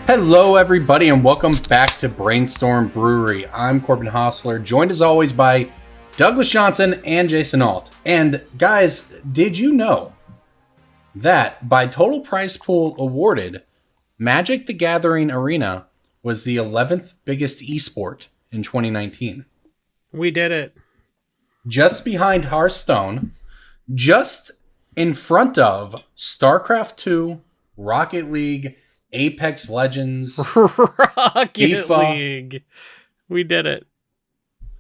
Hello, everybody, and welcome back to Brainstorm Brewery. I'm Corbin Hostler, joined as always by Douglas Johnson and Jason Alt. And guys, did you know that by total prize pool awarded, Magic the Gathering Arena was the 11th biggest esport in 2019? We did it. Just behind Hearthstone, just in front of StarCraft 2, Rocket League, Apex Legends, Rocket FIFA. League. We did it.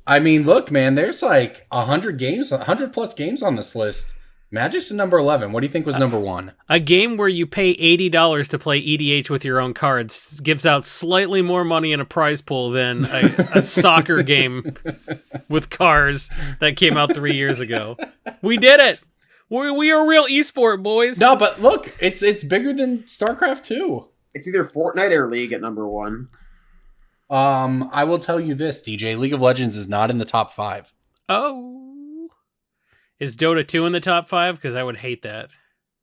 I mean, look, man, there's like 100 games, 100 plus games on this list. Magic's number 11. What do you think was number 1? A game where you pay $80 to play EDH with your own cards gives out slightly more money in a prize pool than a soccer game with cars that came out 3 years ago. We did it. We are real esport, boys. No, but look, it's bigger than StarCraft 2. It's either Fortnite or League at number 1. I will tell you this, DJ. League of Legends is not in the top 5. Oh. Is Dota 2 in the top 5? Because I would hate that.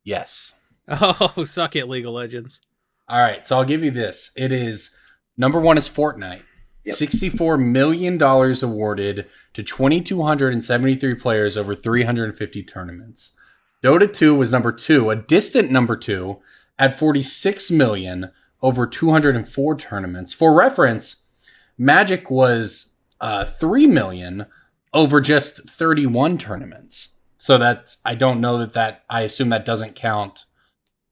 Yes. Oh, suck it, League of Legends. All right, so I'll give you this. It is, number 1 is Fortnite. Yep. $64 million awarded to 2,273 players over 350 tournaments. Dota 2 was number 2, a distant number 2, at $46 million over 204 tournaments. For reference, Magic was $3 million over just 31 tournaments. So that's, I don't know that I assume that doesn't count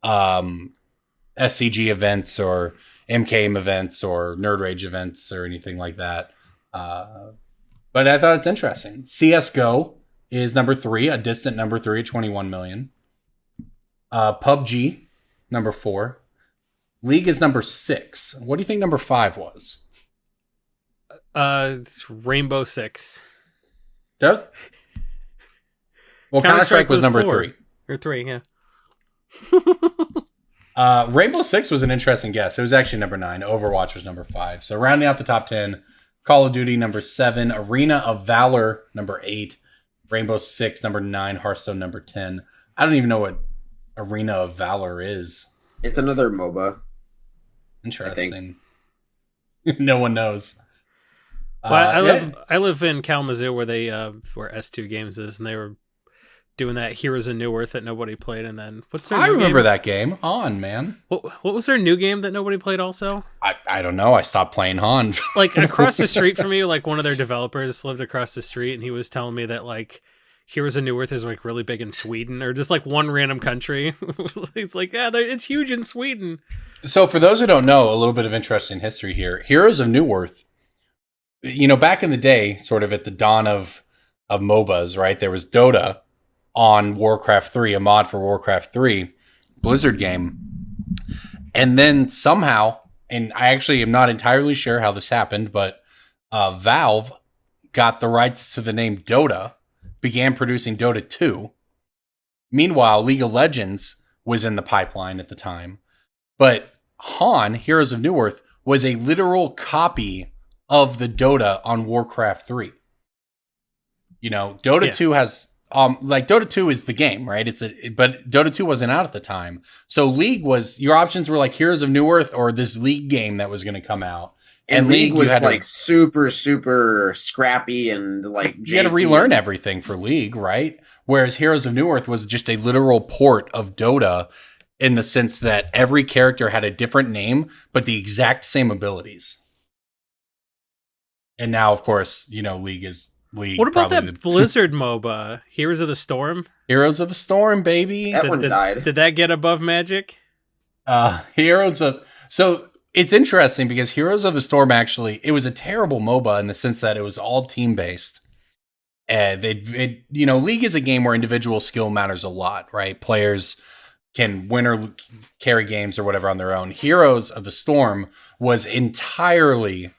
SCG events or MKM events or Nerd Rage events or anything like that. But I thought it's interesting. CSGO is number 3, a distant number 3 at 21 million. PUBG, number 4. League is number 6. What do you think number 5 was? Rainbow Six. Well, Counter-Strike was number 3. Or 3, yeah. Rainbow Six was an interesting guess. It was actually number 9. Overwatch was number 5. So rounding out the top 10, Call of Duty number 7, Arena of Valor number 8, Rainbow Six number 9, Hearthstone number 10. I don't even know what Arena of Valor is. It's another MOBA. Interesting. No one knows. Well, I live in Kalamazoo where where S2 Games is, and they were doing that Heroes of New Earth that nobody played. And then what's their? I remember that game. Han, man. What was their new game that nobody played? Also, I don't know. I stopped playing Han. Like across the street from me, like one of their developers lived across the street, and he was telling me that like Heroes of New Earth is like really big in Sweden or just like one random country. It's like, yeah, it's huge in Sweden. So for those who don't know, a little bit of interesting history here. Heroes of New Earth, back in the day, sort of at the dawn of MOBAs, right? There was Dota on Warcraft 3, a mod for Warcraft 3, Blizzard game. And then somehow, and I actually am not entirely sure how this happened, but Valve got the rights to the name Dota, began producing Dota 2. Meanwhile, League of Legends was in the pipeline at the time. But Han, Heroes of New Earth, was a literal copy of the Dota on Warcraft 3. Dota 2 has Dota 2 is the game, right? But Dota 2 wasn't out at the time. So League was, your options were like Heroes of New Earth or this League game that was going to come out. And League was like super, super scrappy and like you had to relearn everything for League, right? Whereas Heroes of New Earth was just a literal port of Dota in the sense that every character had a different name, but the exact same abilities. And now, of course, League is League. What about that Blizzard MOBA, Heroes of the Storm? Heroes of the Storm, baby. That one died. Did that get above Magic? So it's interesting because Heroes of the Storm actually, it was a terrible MOBA in the sense that it was all team-based. And League is a game where individual skill matters a lot, right? Players can win or carry games or whatever on their own. Heroes of the Storm was entirely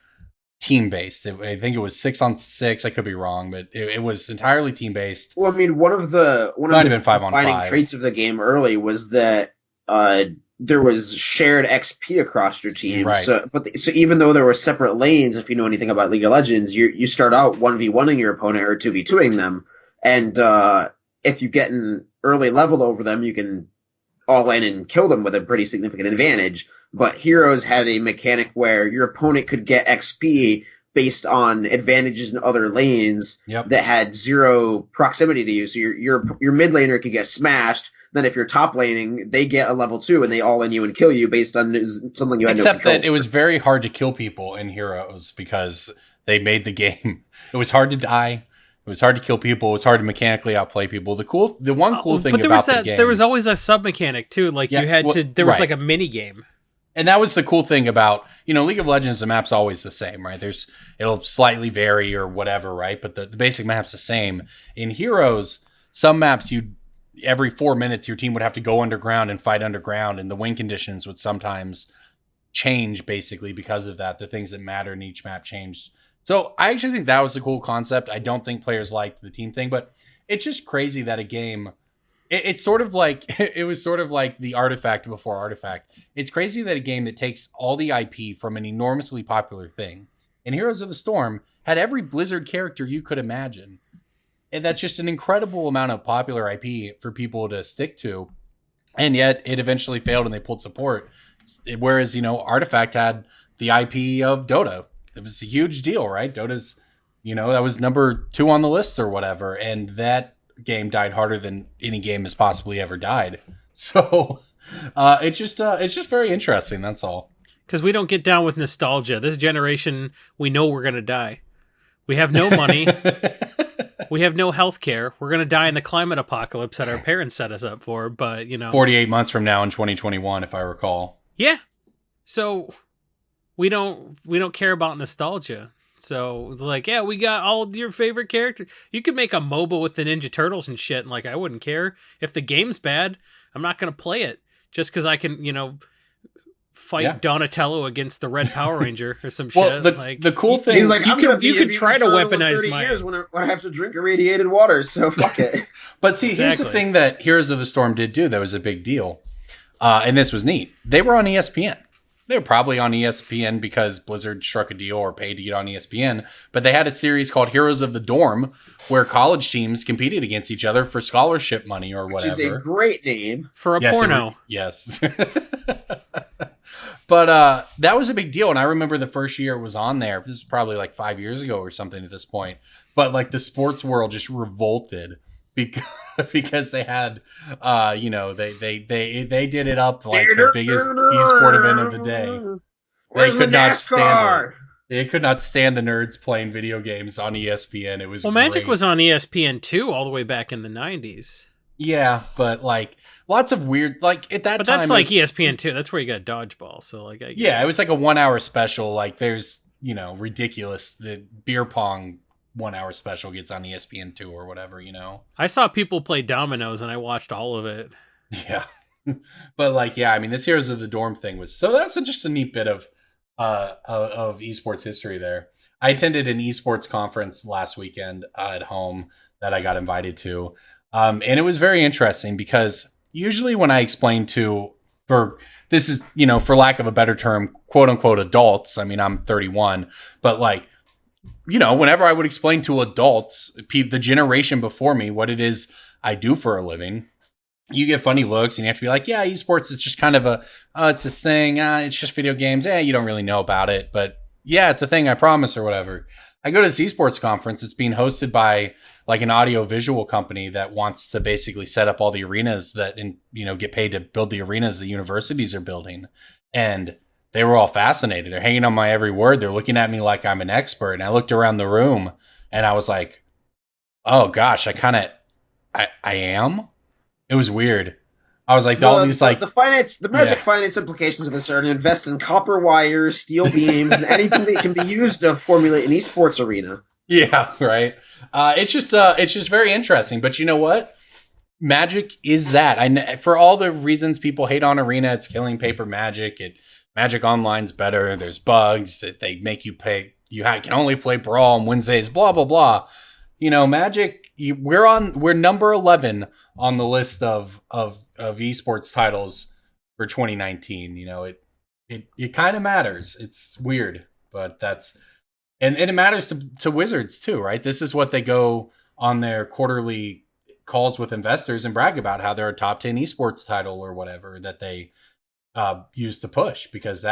team-based. I think it was 6-on-6. I could be wrong, but it was entirely team-based. Well, I mean, one of the defining traits of the game early was that there was shared XP across your team. Right. So even though there were separate lanes, if you know anything about League of Legends, you start out 1v1ing your opponent or 2v2ing them, and if you get an early level over them, you can all in and kill them with a pretty significant advantage. But Heroes had a mechanic where your opponent could get XP based on advantages in other lanes that had zero proximity to you. So your mid laner could get smashed. Then if you're top laning, they get a level 2 and they all in you and kill you based on something you had no control. Except that it was very hard to kill people in Heroes because they made the game. It was hard to die. It was hard to kill people. It was hard to mechanically outplay people. The one cool thing about the game, there was always a sub mechanic too. Like there was like a mini game. And that was the cool thing about, League of Legends, the map's always the same, right? It'll slightly vary or whatever, right? But the basic map's the same. In Heroes, some maps every 4 minutes your team would have to go underground and fight underground, and the win conditions would sometimes change basically because of that. The things that matter in each map changed. So I actually think that was a cool concept. I don't think players liked the team thing, but it's just crazy that a game, it's sort of like, it was sort of like the Artifact before Artifact. It's crazy that a game that takes all the IP from an enormously popular thing, and Heroes of the Storm had every Blizzard character you could imagine. And that's just an incredible amount of popular IP for people to stick to. And yet it eventually failed and they pulled support. Whereas, Artifact had the IP of Dota. It was a huge deal, right? Dota's, that was number 2 on the list or whatever. And that game died harder than any game has possibly ever died. So it's just very interesting. That's all. Because we don't get down with nostalgia. This generation, we know we're going to die. We have no money. We have no health care. We're going to die in the climate apocalypse that our parents set us up for, but 48 months from now in 2021, if I recall. Yeah. So we don't care about nostalgia. So it's like, yeah, we got all of your favorite characters. You could make a MOBA with the Ninja Turtles and shit, and I wouldn't care. If the game's bad, I'm not going to play it just because I can, fight Donatello against the Red Power Ranger or some shit. The cool thing, he's like, you could try to weaponize 30 years when I have to drink irradiated water, so fuck it. But see, Here's the thing that Heroes of the Storm did do that was a big deal, and this was neat. They were on ESPN. They were probably on ESPN because Blizzard struck a deal or paid to get on ESPN. But they had a series called Heroes of the Dorm where college teams competed against each other for scholarship money or whatever. Which is a great name. For a porno. Yes. But that was a big deal. And I remember the first year it was on there. This is probably like 5 years ago or something at this point. But the sports world just revolted because they had, they did it up like the biggest esport event of the day. They could not stand it. They could not stand the nerds playing video games on ESPN. It was Magic was on ESPN too, all the way back in the 90s. Yeah, but lots of weird at that time. But that's like ESPN too. That's where you got dodgeball. So it was like a 1 hour special. There's ridiculous. The beer pong 1 hour special gets on ESPN2 or whatever. I saw people play dominoes and I watched all of it. Yeah, but this Heroes of the Dorm thing was that's just a neat bit of esports history there. I attended an esports conference last weekend at home that I got invited to. And it was very interesting because usually when I explain for lack of a better term, quote unquote adults, I'm 31, but whenever I would explain to adults, the generation before me, what it is I do for a living, you get funny looks and you have to be like, yeah, esports is just kind of it's this thing. It's just video games. You don't really know about it, but yeah, it's a thing, I promise, or whatever. I go to this esports conference. It's being hosted by an audio visual company that wants to basically set up all the arenas that, get paid to build the arenas the universities are building. And they were all fascinated. They're hanging on my every word. They're looking at me like I'm an expert. And I looked around the room and I was like, oh gosh, I am. It was weird. I was like, the magic finance implications of this are to invest in copper wire, steel beams, and anything that can be used to formulate an esports arena. Yeah, right. It's just very interesting. But you know what? Magic is that. For all the reasons people hate on Arena, it's killing paper Magic. Magic Online's better. There's bugs. They make you pay. You can only play Brawl on Wednesdays. Blah blah blah. Magic. We're number 11 on the list of esports titles for 2019. It kind of matters. It's weird, but and it matters to Wizards too, right? This is what they go on their quarterly calls with investors and brag about, how they're a top 10 esports title or whatever that they use to push, because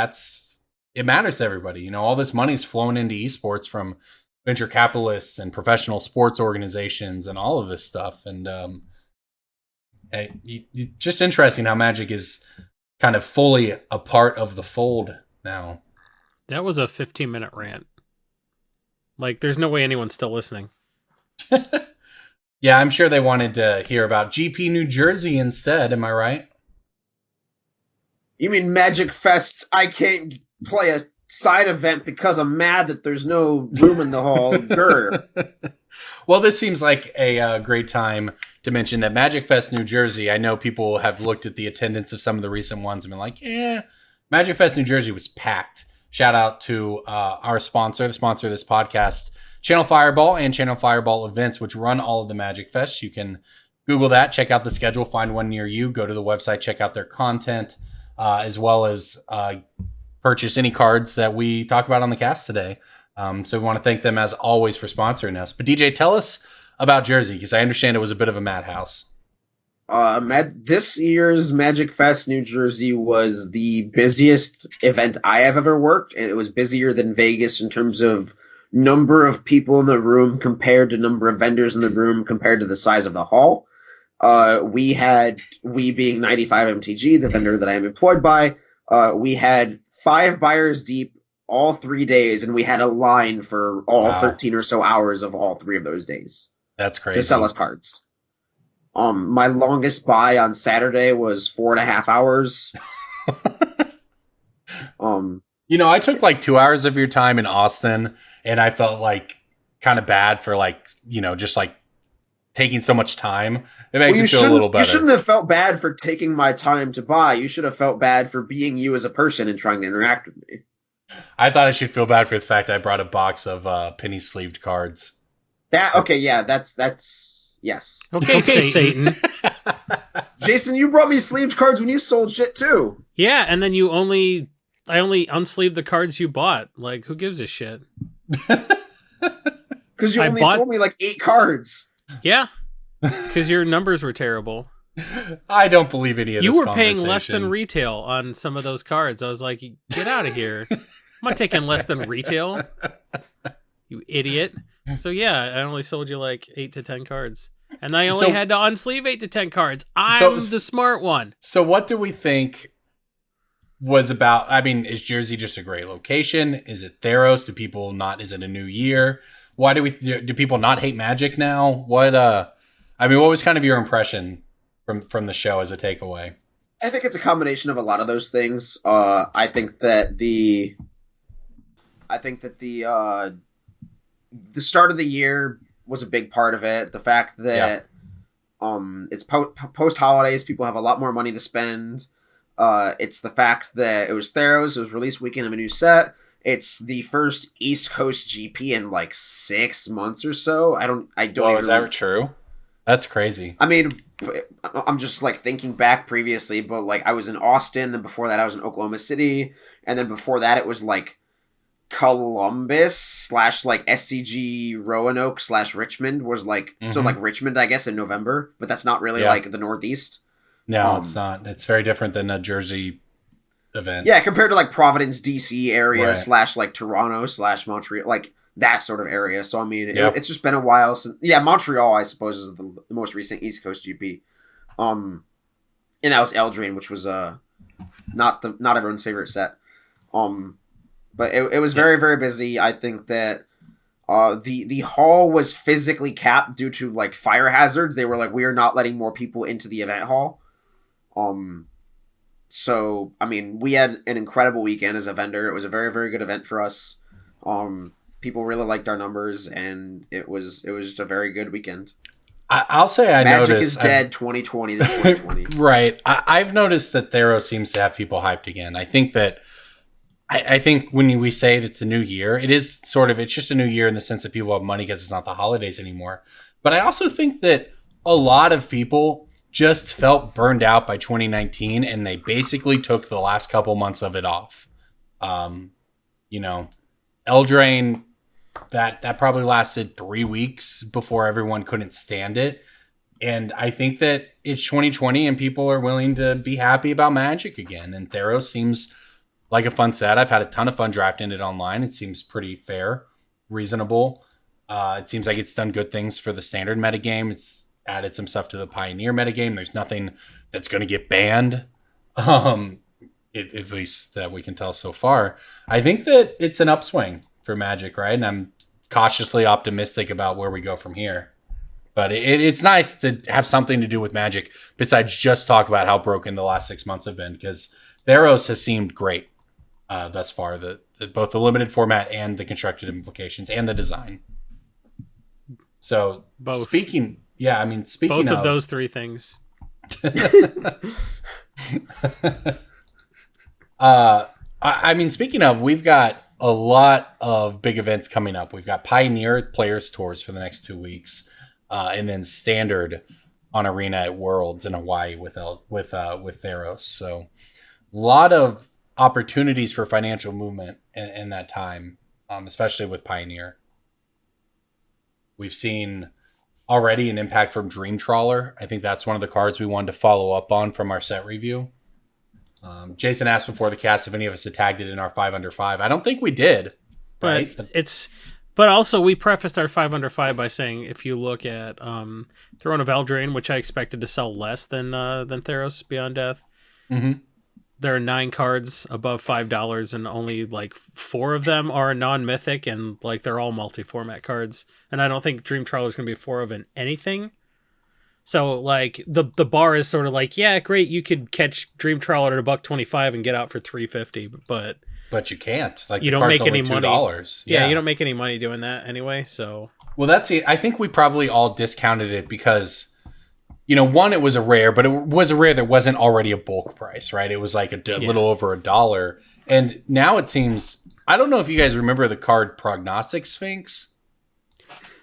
it matters to everybody. All this money's flowing into esports from venture capitalists and professional sports organizations and all of this stuff. And just interesting how Magic is kind of fully a part of the fold now. That was a 15-minute rant. Like, there's no way anyone's still listening. Yeah, I'm sure they wanted to hear about GP New Jersey instead. Am I right? You mean Magic Fest? I can't play a side event because I'm mad that there's no room in the hall. Grr. Well, this seems like a great time to mention that Magic Fest New Jersey, I know people have looked at the attendance of some of the recent ones and been like, Magic Fest New Jersey was packed. Shout out to our sponsor, the sponsor of this podcast, Channel Fireball and Channel Fireball Events, which run all of the Magic Fests. You can Google that, check out the schedule, find one near you, go to the website, check out their content, as well as purchase any cards that we talk about on the cast today. So we want to thank them as always for sponsoring us. But DJ, tell us about Jersey, because I understand it was a bit of a madhouse. This year's Magic Fest New Jersey was the busiest event I have ever worked, and it was busier than Vegas in terms of number of people in the room compared to number of vendors in the room compared to the size of the hall. We being 95 MTG, the vendor that I am employed by, we had 5 buyers deep all 3 days, and we had a line for all 13 or so hours of all 3 of those days. That's crazy. To sell us cards. My longest buy on Saturday was 4.5 hours. I took like 2 hours of your time in Austin, and I felt like kind of bad for just like taking so much time. It makes me feel a little better. You shouldn't have felt bad for taking my time to buy. You should have felt bad for being you as a person and trying to interact with me. I thought I should feel bad for the fact I brought a box of penny sleeved cards. That's yes. Okay, Satan. Jason, you brought me sleeved cards when you sold shit too. Yeah, and then I only unsleeved the cards you bought. Like, who gives a shit? Because you only sold me like 8 cards. Yeah, because your numbers were terrible. I don't believe any of this. You were paying less than retail on some of those cards. I was like, get out of here. I'm not taking less than retail. You idiot. So yeah, I only sold you like 8 to 10 cards. And I only had to unsleeve 8 to 10 cards. I'm the smart one. So what do we think was about? I mean, is Jersey just a great location? Is it Theros? Is it a new year? Why do people not hate Magic now? What was kind of your impression from the show as a takeaway? I think it's a combination of a lot of those things. I think that the start of the year was a big part of it. The fact that it's post holidays, people have a lot more money to spend. It's the fact that it was Theros, it was release weekend of a new set. It's the first East Coast GP in like 6 months or so. I don't. Is that true? That's crazy. I mean, I'm just like thinking back previously, but like I was in Austin, then before that I was in Oklahoma City, and then before that it was like Columbus / like SCG Roanoke / Richmond was like, so like Richmond, I guess, in November, but that's not really like the Northeast. No, it's not. It's very different than a Jersey event. Yeah, compared to like Providence, DC area / like Toronto / Montreal, like that sort of area. So I mean, it's just been a while since. Yeah, Montreal, I suppose, is the most recent East Coast GP. And that was Eldraine, which was not everyone's favorite set. But it was very, very busy. I think that the hall was physically capped due to like fire hazards. They were like, we are not letting more people into the event hall. So I mean, we had an incredible weekend as a vendor. It was a very, very good event for us. People really liked our numbers, and it was just a very good weekend. I'll say Magic noticed is dead 2020 to 2020. Right. I've noticed that Theros seems to have people hyped again. I think that I think when we say it's a new year, it's just a new year in the sense that people have money because it's not the holidays anymore. But I also think that a lot of people just felt burned out by 2019, and they basically took the last couple months of it off. Eldraine, that probably lasted 3 weeks before everyone couldn't stand it. And I think that it's 2020 and people are willing to be happy about Magic again. And Theros seems like a fun set. I've had a ton of fun drafting it online. It seems pretty fair, reasonable. It seems like it's done good things for the standard metagame. It's added some stuff to the Pioneer metagame. There's nothing that's going to get banned, at least that we can tell so far. I think that it's an upswing for Magic, right? And I'm cautiously optimistic about where we go from here. But it's nice to have something to do with Magic besides just talk about how broken the last 6 months have been, because Theros has seemed great thus far, both the limited format and the constructed implications and the design. So both. Speaking Both of those three things. Speaking of, we've got a lot of big events coming up. We've got Pioneer Players Tours for the next 2 weeks. And then Standard on Arena at Worlds in Hawaii with Theros. So a lot of opportunities for financial movement in that time, especially with Pioneer. We've seen already an impact from Dream Trawler. I think that's one of the cards we wanted to follow up on from our set review. Jason asked before the cast if any of us had tagged it in our 5 under 5. I don't think we did. But right? But also, we prefaced our 5 under 5 by saying, if you look at Throne of Eldraine, which I expected to sell less than Theros Beyond Death, there are 9 cards above $5, and only like 4 of them are non-mythic, and like they're all multi-format cards. And I don't think Dream Trawler is going to be 4 of anything. So like the bar is sort of like, yeah, great, you could catch Dream Trawler at $1.25 and get out for $3.50, But you can't. Like, you don't make any money. $2. Yeah, you don't make any money doing that anyway. So, well, that's it. I think we probably all discounted it because, one, it was a rare, but it was a rare that wasn't already a bulk price, right? It was like a little over $1, and now it seems. I don't know if you guys remember the card Prognostic Sphinx.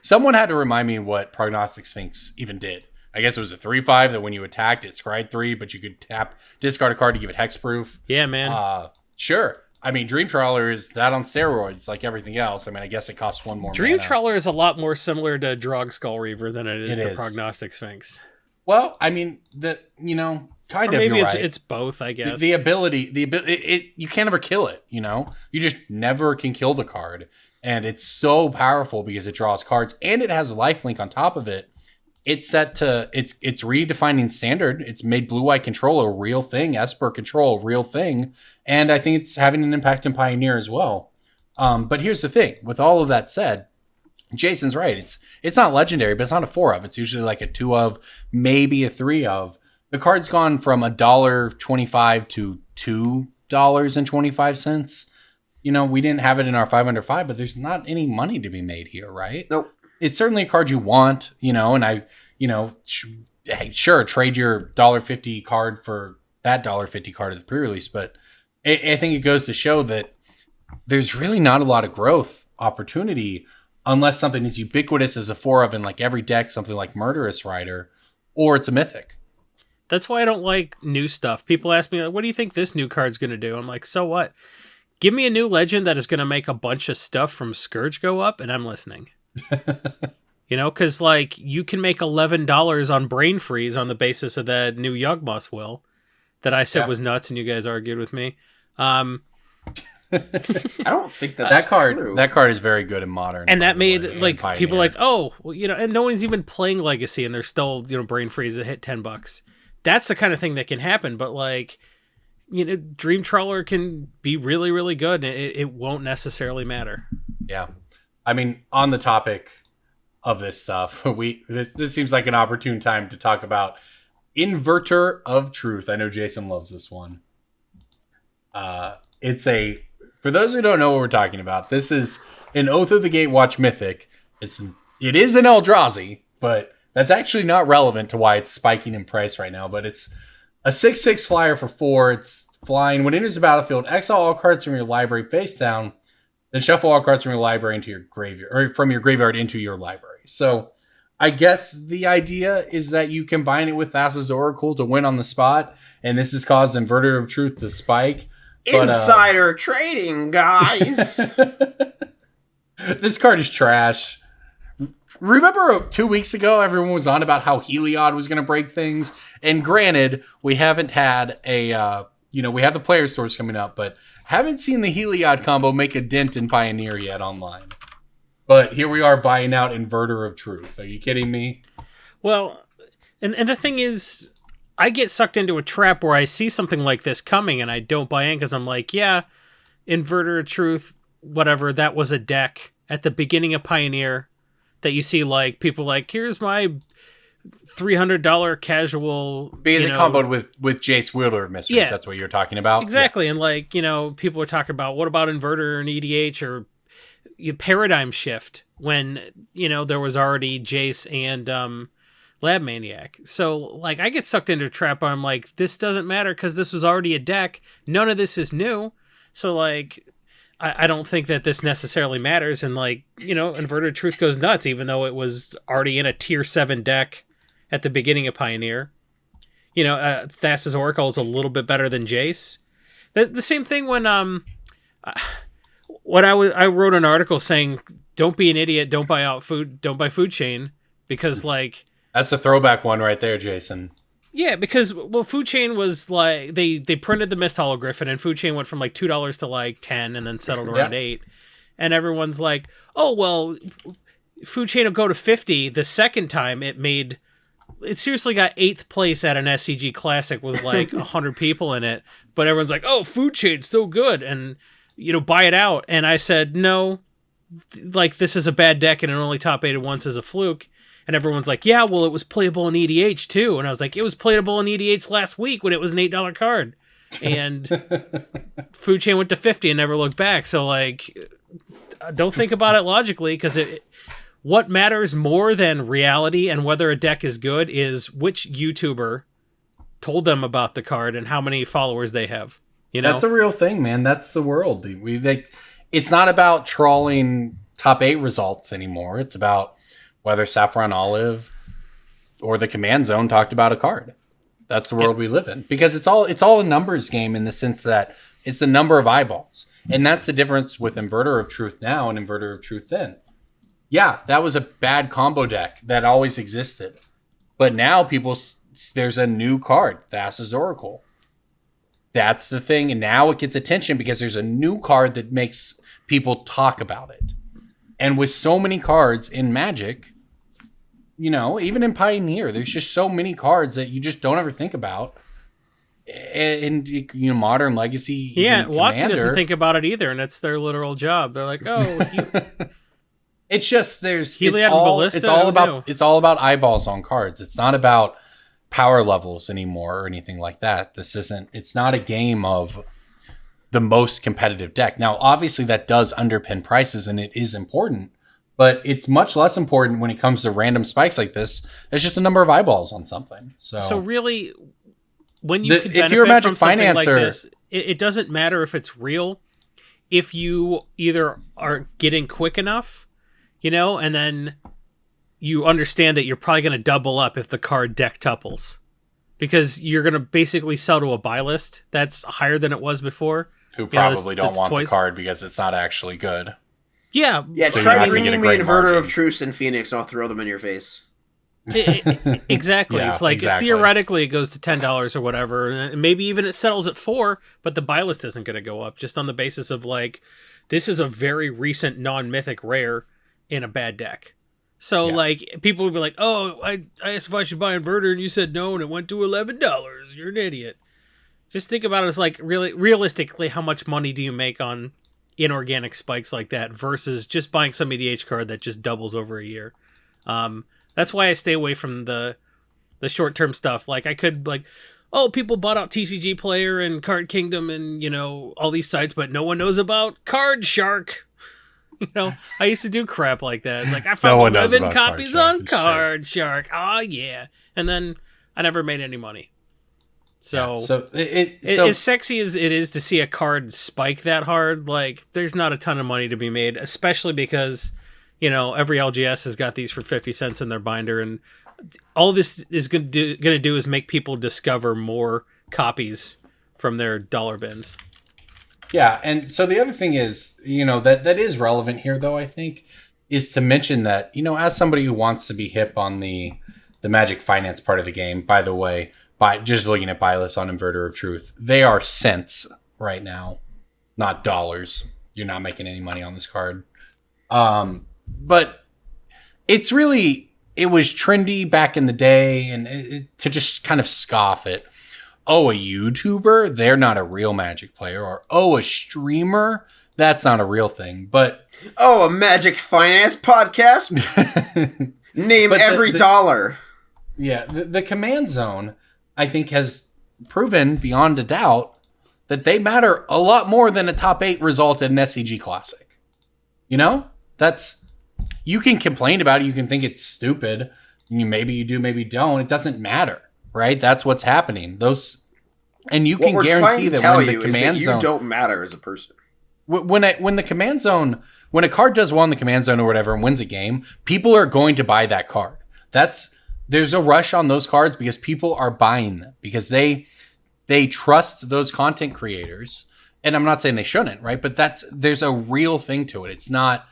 Someone had to remind me what Prognostic Sphinx even did. I guess it was a 3/5 that when you attacked, it scryed 3, but you could discard a card to give it hexproof. Yeah, man. Sure. I mean, Dream Trawler is that on steroids, like everything else. I mean, I guess it costs 1 more Dream mana. Trawler is a lot more similar to Drog Skull Reaver than it is to Prognostic Sphinx. Well, I mean, kind of. Maybe you're right. it's both, I guess. The ability, you can't ever kill it. You just never can kill the card, and it's so powerful because it draws cards and it has a lifelink on top of it. It's set to it's redefining Standard. It's made blue-white control a real thing, Esper control a real thing, and I think it's having an impact in Pioneer as well. But here's the thing: with all of that said, Jason's right. It's not legendary, but it's not a 4 of. It's usually like a 2 of, maybe a 3 of. The card's gone from $1.25 to $2.25. We didn't have it in our 5 under 5, but there's not any money to be made here, right? Nope. It's certainly a card you want, and I, sure, trade your $1.50 card for that $1.50 card at the pre-release, but I think it goes to show that there's really not a lot of growth opportunity unless something is ubiquitous as a 4 of in like every deck, something like Murderous Rider, or it's a mythic. That's why I don't like new stuff. People ask me, what do you think this new card's going to do? I'm like, so what? Give me a new legend that is going to make a bunch of stuff from Scourge go up, and I'm listening. Because like you can make $11 on Brain Freeze on the basis of that new Yawgmoth's Will that I said was nuts, and you guys argued with me. I don't think that card. True. That card is very good in Modern, and that made like Pioneer. people like, oh, well, and no one's even playing Legacy, and they're still Brain Freeze that hit $10. That's the kind of thing that can happen, but like. Dream Trawler can be really, really good, and it won't necessarily matter. Yeah. I mean, on the topic of this stuff, this seems like an opportune time to talk about Inverter of Truth. I know Jason loves this one. For those who don't know what we're talking about, this is an Oath of the Gatewatch mythic. It is an Eldrazi, but that's actually not relevant to why it's spiking in price right now, but it's a 6/6 flyer for 4. It's flying. When it enters the battlefield, exile all cards from your library face down, then shuffle all cards from your library into your graveyard, or from your graveyard into your library. So I guess the idea is that you combine it with Thassa's Oracle to win on the spot, and this has caused Inverter of Truth to spike. But, Insider trading, guys. This card is trash. Remember 2 weeks ago, everyone was on about how Heliod was going to break things. And granted, we haven't had we have the player stores coming up, but haven't seen the Heliod combo make a dent in Pioneer yet online. But here we are buying out Inverter of Truth. Are you kidding me? Well, and the thing is, I get sucked into a trap where I see something like this coming and I don't buy in because I'm like, yeah, Inverter of Truth, whatever, that was a deck at the beginning of Pioneer that you see like people like, here's my $300 casual. Because it comboed with Jace Wielder of Mysteries. Yeah, that's what you're talking about. Exactly. Yeah. And like, people are talking about what about Inverter and EDH or Paradigm Shift when, there was already Jace and Lab Maniac. So like I get sucked into a trap where I'm like, this doesn't matter because this was already a deck. None of this is new. So like I don't think that this necessarily matters. And like, Inverted Truth goes nuts, even though it was already in a tier 7 deck at the beginning of Pioneer. Thassa's Oracle is a little bit better than Jace. The same thing when I wrote an article saying, don't be an idiot, don't buy Food Chain because like, that's a throwback one right there, Jason. Yeah, because Food Chain was like they printed the Mist Hologriffin and Food Chain went from like $2 to like 10 and then settled around 8. And everyone's like, "Oh, well, Food Chain will go to 50 the second time it seriously got 8th place at an SCG Classic with like 100 people in it." But everyone's like, "Oh, Food Chain's so good and buy it out." And I said, "No, like this is a bad deck and it only top 8 once as a fluke." And everyone's like, yeah, well, it was playable in EDH too. And I was like, it was playable in EDH last week when it was an $8 card. And Food Chain went to 50 and never looked back. So, like, don't think about it logically because what matters more than reality and whether a deck is good is which YouTuber told them about the card and how many followers they have. That's a real thing, man. That's the world. It's not about trawling top 8 results anymore. It's about whether Saffron Olive or the Command Zone talked about a card. That's the world we live in. Because it's all a numbers game in the sense that it's the number of eyeballs. And that's the difference with Inverter of Truth now and Inverter of Truth then. Yeah, that was a bad combo deck that always existed. But now there's a new card, Thassa's Oracle. That's the thing. And now it gets attention because there's a new card that makes people talk about it. And with so many cards in Magic, even in Pioneer, there's just so many cards that you just don't ever think about. And Modern, Legacy, yeah, Watson doesn't think about it either, and it's their literal job. They're like, oh, it's just it's all about eyeballs on cards. It's not about power levels anymore or anything like that. It's not a game of the most competitive deck. Now, obviously, that does underpin prices, and it is important. But it's much less important when it comes to random spikes like this. It's just a number of eyeballs on something. So really, when you if you're a Magic Financer, like this, it doesn't matter if it's real. If you either are getting quick enough, and then you understand that you're probably going to double up if the card deck tuples. Because you're going to basically sell to a buy list that's higher than it was before. Who probably don't want the card because it's not actually good. Yeah. So try bringing me Inverter of Truth and Phoenix, and I'll throw them in your face. Exactly. Yeah, it's like theoretically it goes to $10 or whatever, and maybe even it settles at $4, but the buy list isn't going to go up just on the basis of like, this is a very recent non-mythic rare in a bad deck. So like people would be like, oh, I asked if I should buy Inverter and you said no and it went to $11. You're an idiot. Just think about it as like really realistically, how much money do you make on inorganic spikes like that versus just buying some EDH card that just doubles over a year. That's why I stay away from the short-term stuff. Like I could like, oh, people bought out TCG Player and Card Kingdom and, all these sites, but no one knows about Card Shark. I used to do crap like that. It's like, I found 11 copies on Card Shark. Oh, yeah. And then I never made any money. So, as sexy as it is to see a card spike that hard, like there's not a ton of money to be made, especially because every LGS has got these for 50 cents in their binder, and all this is going to do is make people discover more copies from their dollar bins. Yeah, and so the other thing is, that is relevant here, though, I think, is to mention that, as somebody who wants to be hip on the Magic finance part of the game, by the way, by just looking at buy lists on Inverter of Truth, they are cents right now, not dollars. You're not making any money on this card. But it's really, it was trendy back in the day, and to just kind of scoff it. Oh, a YouTuber, they're not a real Magic player. Or, oh, a streamer, that's not a real thing. But a Magic finance podcast? Name every dollar. Yeah, the Command Zone, I think, has proven beyond a doubt that they matter a lot more than a top 8 result in an SCG Classic. You can complain about it. You can think it's stupid. Maybe you do, maybe you don't. It doesn't matter, right? That's what's happening. And you can guarantee that when the Command Zone, you don't matter as a person. When the Command Zone, when a card does well in the Command Zone or whatever and wins a game, people are going to buy that card. There's a rush on those cards because people are buying them because they trust those content creators. And I'm not saying they shouldn't, right? But there's a real thing to it. It's not,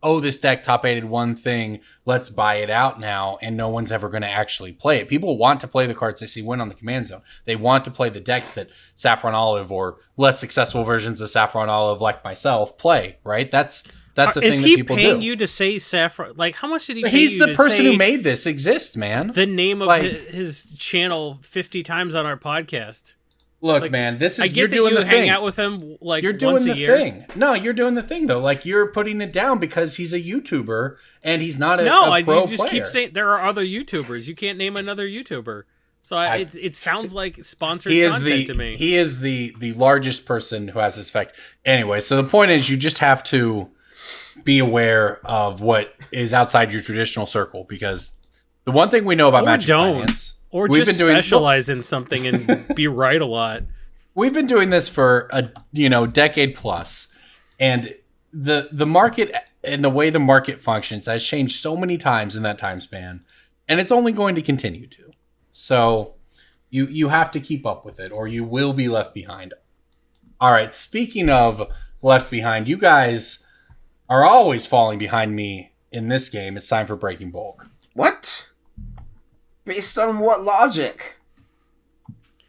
oh, this deck top 8'd one thing, let's buy it out now, and no one's ever going to actually play it. People want to play the cards they see win on the Command Zone. They want to play the decks that Saffron Olive or less successful versions of Saffron Olive, like myself, play, right? That's a thing that people do. Is he paying you to say Saffron? Like, how much did he pay He's you the to person say who made this exist, man. the name of his channel 50 times on our podcast? Look, man, this is I get you're that doing you the hang thing. out with him like You're doing once the a year. thing. No, you're doing the thing though. Like you're putting it down because he's a YouTuber and he's not a pro you just player. keep saying there are other YouTubers. You can't name another YouTuber. So it sounds like sponsored content to me. He is the largest person who has this effect. Anyway, so the point is you just have to be aware of what is outside your traditional circle because the one thing we know about Magic Finance, or just specialize in something and be right a lot. We've been doing this for a decade plus, and the market and the way the market functions has changed so many times in that time span, and it's only going to continue to. So you have to keep up with it, or you will be left behind. All right, speaking of left behind, you guys are always falling behind me in this game. It's time for Breaking Bulk. What? Based on what logic?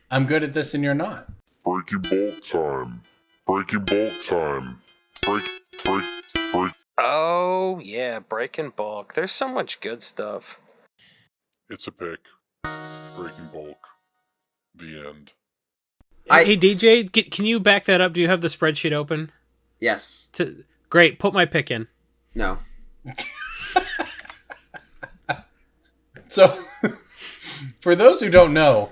I'm good at this and you're not. Breaking Bulk time. Breaking Bulk time. Break. Oh, yeah, Breaking Bulk. There's so much good stuff. It's a pick. Breaking Bulk. The end. Hey, DJ, can you back that up? Do you have the spreadsheet open? Yes. Great, put my pick in. No. So, for those who don't know,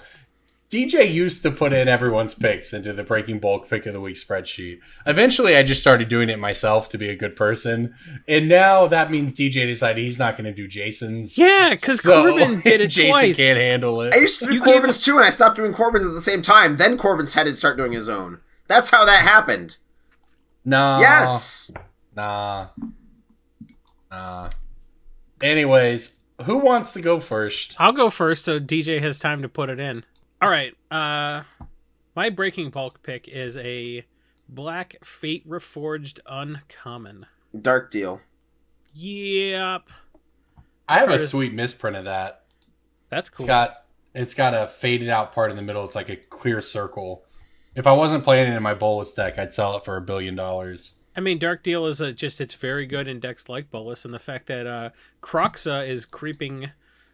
DJ used to put in everyone's picks into the Breaking Bulk Pick of the Week spreadsheet. Eventually, I just started doing it myself to be a good person. And now that means DJ decided he's not going to do Jason's. Yeah, because Corbin did it Jason twice. can't handle it. I used to do Corbin's too, and I stopped doing Corbin's at the same time. Then Corbin's had to start doing his own. That's how that happened. Nah. Yes. Nah. Anyways, who wants to go first? I'll go first so DJ has time to put it in. All right. My Breaking Bulk pick is a Black Fate Reforged Uncommon. Dark deal. Yep. I have a sweet misprint of that. That's cool. It's got a faded out part in the middle. It's like a clear circle. If I wasn't playing it in my Bolus deck, I'd sell it for $1 billion. I mean, Dark Deal is it's very good in decks like Bolus, and the fact that Croxa is creeping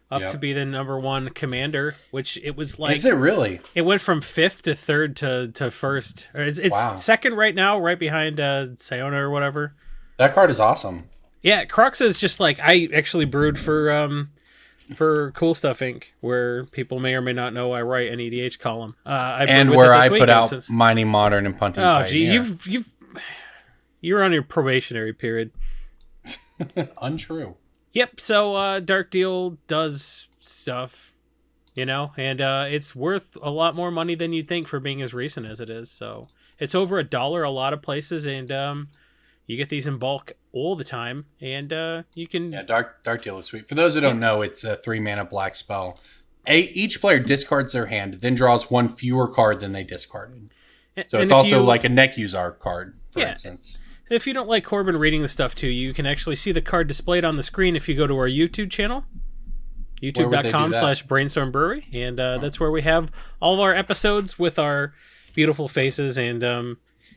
up to be the #1 commander, which it was like... Is it really? It went from 5th to 3rd to 1st. It's wow. 2nd right now, right behind Siona or whatever. That card is awesome. Yeah, Croxa is just like... I actually brewed for Cool Stuff Inc., where people may or may not know I write an EDH column. And where I put out Mining Modern and Punting. Oh, geez, you're on your probationary period. Untrue. Yep, so Dark Deal does stuff, and it's worth a lot more money than you'd think for being as recent as it is. So it's over $1 a lot of places, and you get these in bulk all the time, and you can. Yeah, Dark Deal is sweet. For those who don't know, it's a 3-mana black spell. Each player discards their hand, then draws one fewer card than they discarded. So and it's if also you- like a Nekuzar card, for instance. If you don't like Corbin reading the stuff to you, you can actually see the card displayed on the screen if you go to our YouTube channel, youtube.com/Brainstorm Brewery, and that's where we have all of our episodes with our beautiful faces, and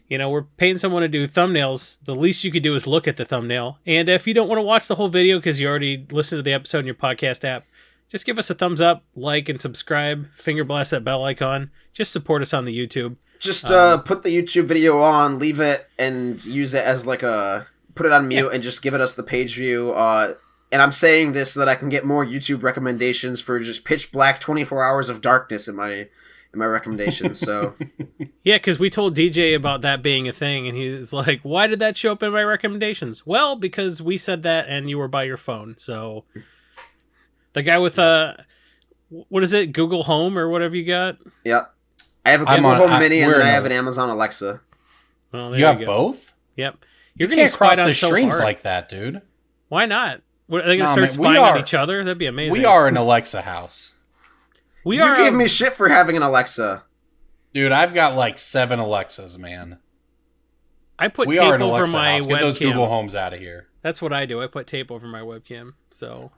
we're paying someone to do thumbnails. The least you could do is look at the thumbnail, and if you don't want to watch the whole video because you already listened to the episode in your podcast app, just give us a thumbs up, like, and subscribe. Finger blast that bell icon. Just support us on the YouTube. Just put the YouTube video on, leave it, and use it as like put it on mute and just give it us the page view. And I'm saying this so that I can get more YouTube recommendations for just pitch black 24 hours of darkness in my recommendations. So yeah, because we told DJ about that being a thing, and he's like, "Why did that show up in my recommendations?" Well, because we said that, and you were by your phone. So the guy with what is it, Google Home or whatever you got? Yep. I have a Google Home Mini, and then I have an Amazon Alexa. Well, you have both? Yep. You're going to cross the streams like that, dude. Why not? Are they going to start spying on each other? That'd be amazing. We are an Alexa house. You gave me shit for having an Alexa. Dude, I've got like 7 Alexas, man. I put tape over my house. webcam. Get those Google Homes out of here. That's what I do. I put tape over my webcam. So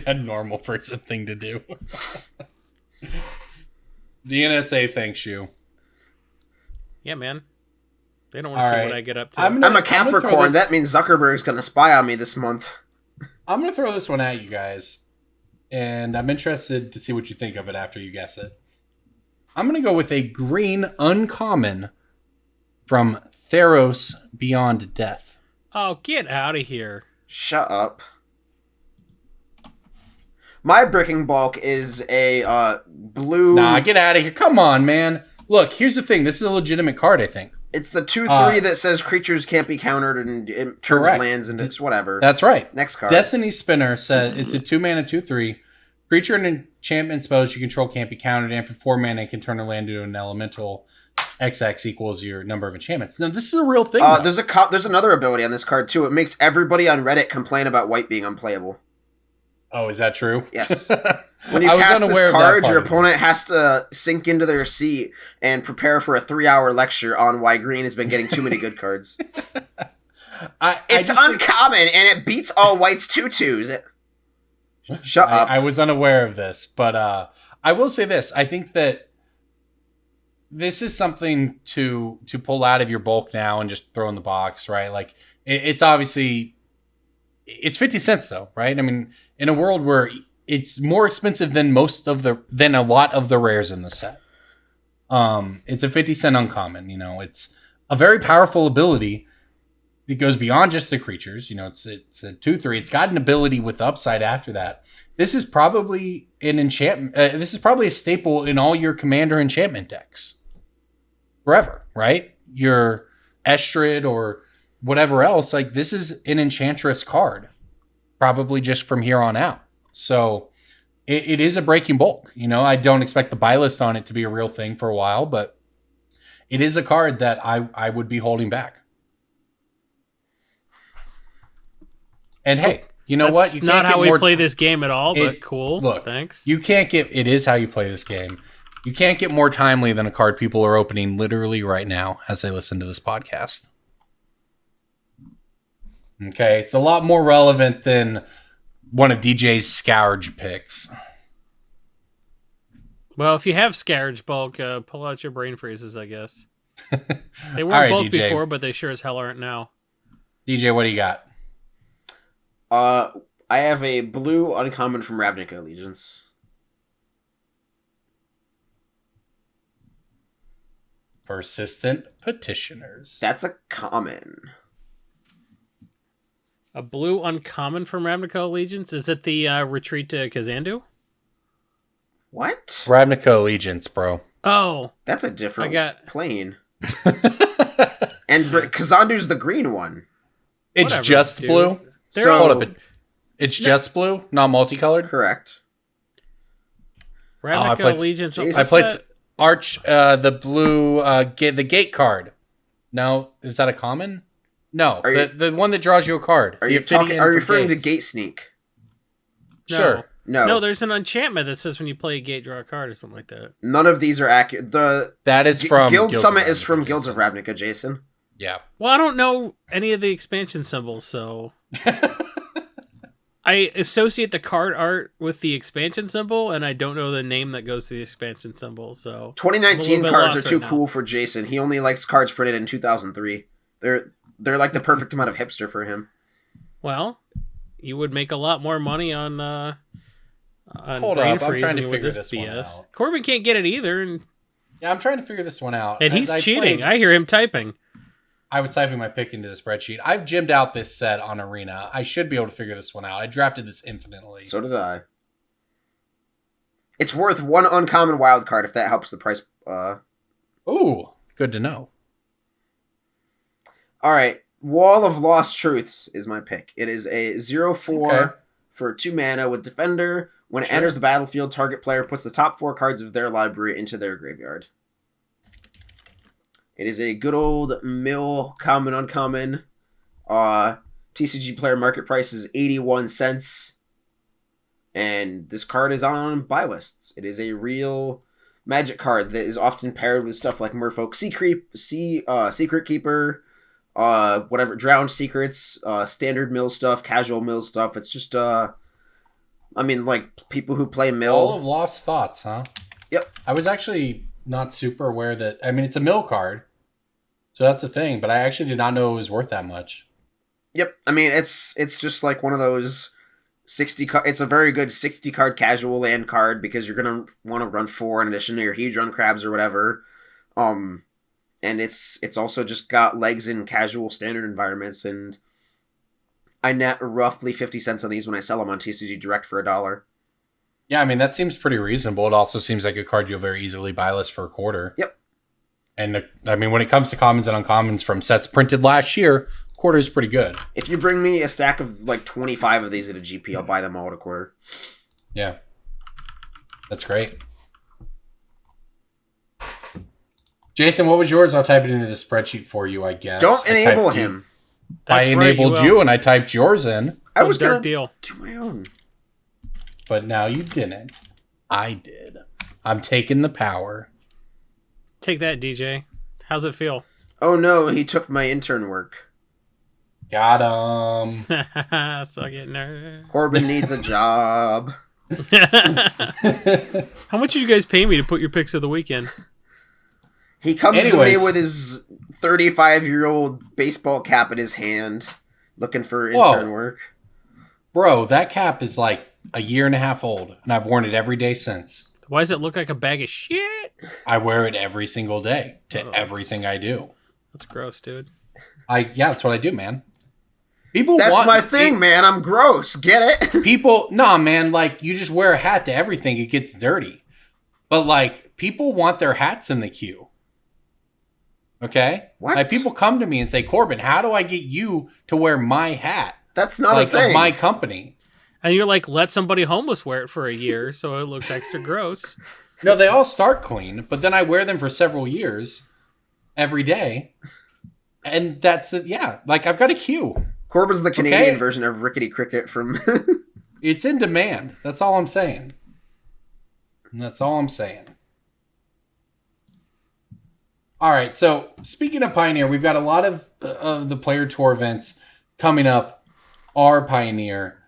a normal person thing to do. The NSA thanks you. Yeah, man. They don't want to see what I get up to. I'm a Capricorn. That means Zuckerberg's going to spy on me this month. I'm going to throw this one at you guys. And I'm interested to see what you think of it after you guess it. I'm going to go with a green uncommon from Theros Beyond Death. Oh, get out of here. Shut up. My breaking bulk is a blue... Nah, get out of here. Come on, man. Look, here's the thing. This is a legitimate card, I think. It's the 2/3 that says creatures can't be countered and it turns lands into whatever. That's right. Next card. Destiny Spinner says it's a 2-mana 2/3. Creature and enchantment spells you control can't be countered, and for 4 mana it can turn a land into an elemental. XX equals your number of enchantments. Now, this is a real thing. There's another ability on this card, too. It makes everybody on Reddit complain about white being unplayable. Oh, is that true? Yes. When you cast this card, your opponent has to sink into their seat and prepare for a 3-hour lecture on why green has been getting too many good cards. It's uncommon, and it beats all white's 2/2s. Shut up. I was unaware of this, but I will say this. I think that this is something to pull out of your bulk now and just throw in the box, right? Like, it's obviously... It's 50 cents though, right? I mean, in a world where it's more expensive than than a lot of the rares in the set. It's a 50 cent uncommon, it's a very powerful ability. It goes beyond just the creatures, it's a 2/3. It's got an ability with upside after that. This is probably an enchantment. This is probably a staple in all your commander enchantment decks. Forever, right? Your Estrid or whatever else, like this is an enchantress card, probably just from here on out. So it is a breaking bulk. I don't expect the buy list on it to be a real thing for a while, but it is a card that I would be holding back. And hey, you know what? You can't not how we play this game at all, but cool. Look, thanks. It is how you play this game. You can't get more timely than a card people are opening literally right now as they listen to this podcast. Okay, it's a lot more relevant than one of DJ's Scourge picks. Well, if you have Scourge bulk, pull out your brain freezes, I guess. They weren't right, bulk DJ. before, but they sure as hell aren't now. DJ, what do you got? I have a blue uncommon from Ravnica Allegiance. Persistent Petitioners. That's a common. A blue uncommon from Ravnica Allegiance? Is it the retreat to Kazandu? What? Ravnica Allegiance, bro. Oh. That's a different plane. And And Kazandu's the green one. It's Whatever, just dude. blue? So, hold up. It's just blue, not multicolored? Correct. Ravnica Allegiance. I played Arch, the blue, the gate card. No, is that a common? No, the one that draws you a card. Are you referring to Gate Sneak? Sure. No, there's an enchantment that says when you play a gate, draw a card or something like that. None of these are accurate. That is from Guild Summit is from Guilds of Ravnica, Jason. Yeah. Well, I don't know any of the expansion symbols, so I associate the card art with the expansion symbol, and I don't know the name that goes to the expansion symbol. So 2019 cards are too cool for Jason. He only likes cards printed in 2003. They're like the perfect amount of hipster for him. Well, you would make a lot more money on Hold brain up, I'm trying to figure this this BS. one out. Corbin can't get it either, and I'm trying to figure this one out. And he's cheating. I hear him typing. I was typing my pick into the spreadsheet. I've gymmed out this set on Arena. I should be able to figure this one out. I drafted this infinitely. So did I. It's worth one uncommon wild card if that helps the price. Ooh, good to know. All right. Wall of Lost Truths is my pick. It is a 0/4 for 2 mana with Defender. When it enters the battlefield, target player puts the top 4 cards of their library into their graveyard. It is a good old mill common uncommon. TCG player market price is 81 cents. And this card is on buy lists. It is a real Magic card that is often paired with stuff like Merfolk Secret Keeper, whatever, Drowned Secrets, standard mill stuff, casual mill stuff. It's just like people who play mill. All of Lost Thoughts, huh? Yep. I was actually not super aware that, it's a mill card. So that's the thing, but I actually did not know it was worth that much. Yep. It's just like one of those 60 card. It's a very good 60 card casual land card because you're going to want to run 4 in addition to your Hedron crabs or whatever. And it's also just got legs in casual standard environments, and I net roughly 50 cents on these when I sell them on TCG Direct for $1. Yeah, that seems pretty reasonable. It also seems like a card you'll very easily buy list for $1. Yep. And when it comes to commons and uncommons from sets printed last year, $1 is pretty good. If you bring me a stack of like 25 of these at a GP, I'll buy them all at $1. Yeah. That's great. Jason, what was yours? I'll type it into the spreadsheet for you, I guess. Don't enable him. I enabled you and I typed yours in. I was going to do my own. But now you didn't. I did. I'm taking the power. Take that, DJ. How's it feel? Oh no, he took my intern work. Got him. Suck it, nerd. Corbin needs a job. How much did you guys pay me to put your picks of the weekend? He comes to me with his 35-year-old baseball cap in his hand, looking for intern work. Bro, that cap is like a year and a half old, and I've worn it every day since. Why does it look like a bag of shit? I wear it every single day to everything I do. That's gross, dude. That's what I do, man. That's my thing, man. I'm gross. Get it? Nah, man. Like, you just wear a hat to everything. It gets dirty. But, like, people want their hats in the queue. Okay? What? Like, people come to me and say, Corbin, how do I get you to wear my hat? That's not a thing. Of my company. And you're like, let somebody homeless wear it for a year so it looks extra gross. No, they all start clean, but then I wear them for several years every day. And that's it. Yeah, like I've got a queue. Corbin's the Canadian version of Rickety Cricket from... It's in demand. That's all I'm saying. All right, so speaking of Pioneer, we've got a lot of the Player Tour events coming up are Pioneer.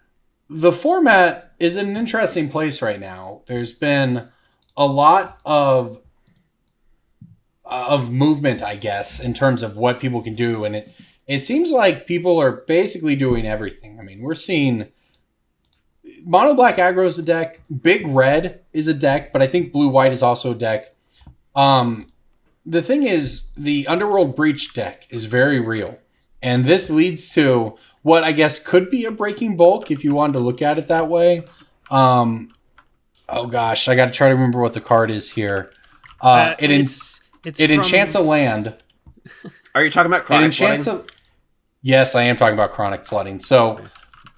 The format is in an interesting place right now. There's been a lot of movement, I guess, in terms of what people can do, and it seems like people are basically doing everything. We're seeing Mono Black Aggro is a deck, Big Red is a deck, but I think Blue White is also a deck. The thing is, the Underworld Breach deck is very real, and this leads to what I guess could be a Breaking Bulk if you wanted to look at it that way. Oh gosh, I got to try to remember what the card is here. It enchants a land. Are you talking about Chronic Flooding? Yes, I am talking about Chronic Flooding. So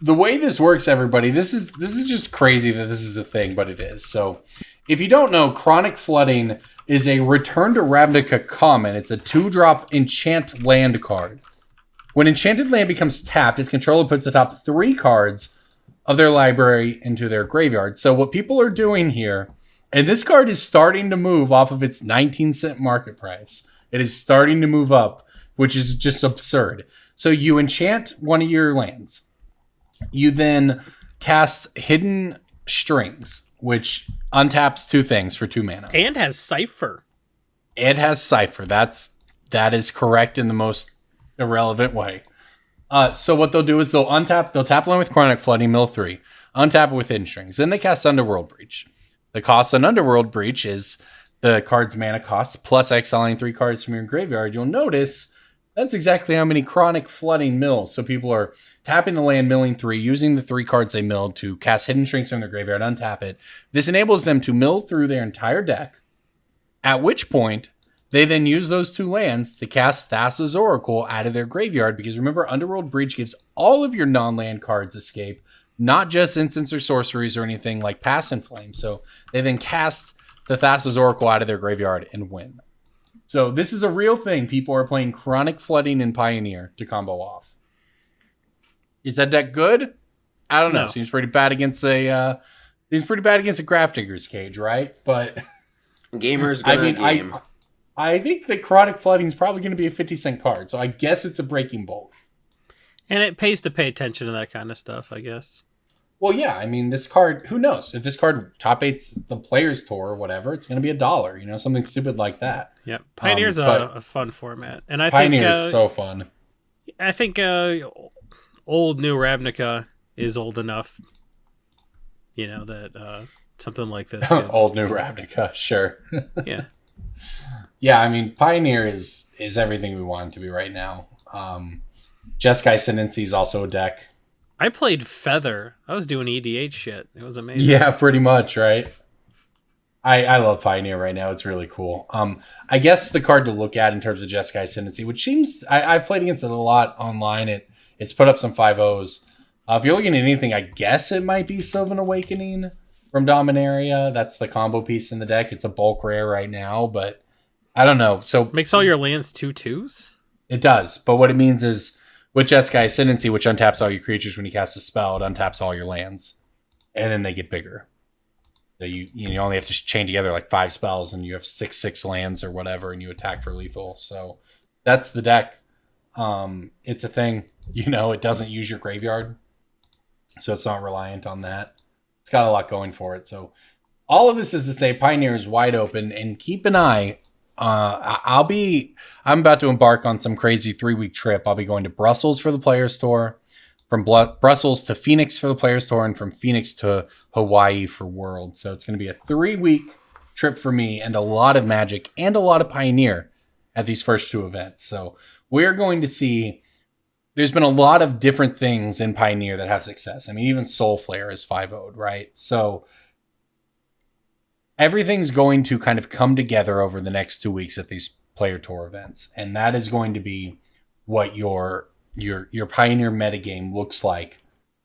the way this works, everybody, this is just crazy that this is a thing, but it is. So if you don't know, Chronic Flooding is a Return to Ravnica common. It's a 2-drop enchant land card. When Enchanted Land becomes tapped, its controller puts the top 3 cards of their library into their graveyard. So what people are doing here, and this card is starting to move off of its 19-cent market price. It is starting to move up, which is just absurd. So you enchant one of your lands. You then cast Hidden Strings, which untaps 2 things for 2 mana. And has Cipher. It has Cipher. That is correct in the most irrelevant way. So what they'll do is they'll tap land with Chronic Flooding, mill 3, untap it with Hidden Strings. Then they cast Underworld Breach. The cost on Underworld Breach is the card's mana cost plus exiling 3 cards from your graveyard. You'll notice that's exactly how many Chronic Flooding mills. So people are tapping the land, milling 3, using the 3 cards they milled to cast Hidden Strings from their graveyard, untap it. This enables them to mill through their entire deck, at which point they then use those 2 lands to cast Thassa's Oracle out of their graveyard, because remember, Underworld Breach gives all of your non-land cards escape, not just instants or sorceries or anything like Pass and Flame. So they then cast the Thassa's Oracle out of their graveyard and win. So this is a real thing. People are playing Chronic Flooding and Pioneer to combo off. Is that deck good? I don't know. No. Seems pretty bad against a Grafdigger's Cage, right? But Gamer's gonna game. I think that Chronic Flooding is probably going to be a 50-cent card, so I guess it's a Breaking Bolt. And it pays to pay attention to that kind of stuff, I guess. Well, yeah, I mean, this card, who knows? If this card top 8's the Players Tour or whatever, it's going to be $1, something stupid like that. Yep. Pioneer's a fun format. And I Pioneer think is so fun. I think old New Ravnica is old enough, that something like this. Old New Ravnica, sure. Yeah. Yeah, I mean, Pioneer is everything we want it to be right now. Jeskai Ascendancy is also a deck. I played Feather. I was doing EDH shit. It was amazing. Yeah, pretty much, right? I love Pioneer right now. It's really cool. I guess the card to look at in terms of Jeskai Ascendancy, which seems... I've played against it a lot online. It's put up some 5-0s. If you're looking at anything, I guess it might be Sylvan Awakening from Dominaria. That's the combo piece in the deck. It's a bulk rare right now, but I don't know. So makes all your lands 2/2s? It does, but what it means is with Jeskai Ascendancy, which untaps all your creatures when you cast a spell, it untaps all your lands, and then they get bigger. So you only have to chain together like 5 spells, and you have 6/6 lands or whatever, and you attack for lethal. So that's the deck. It's a thing. It doesn't use your graveyard, so it's not reliant on that. It's got a lot going for it. So all of this is to say Pioneer is wide open, and keep an eye. I'm about to embark on some crazy 3-week trip. I'll be going to Brussels for the Players Tour, from Brussels to Phoenix for the Players Tour, and from Phoenix to Hawaii for World. So it's going to be a 3-week trip for me, and a lot of Magic and a lot of Pioneer at these first 2 events. So we're going to see, there's been a lot of different things in Pioneer that have success. I mean, even Soul Flare is 5-0'd, right? So everything's going to kind of come together over the next 2 weeks at these Player Tour events. And that is going to be what your Pioneer metagame looks like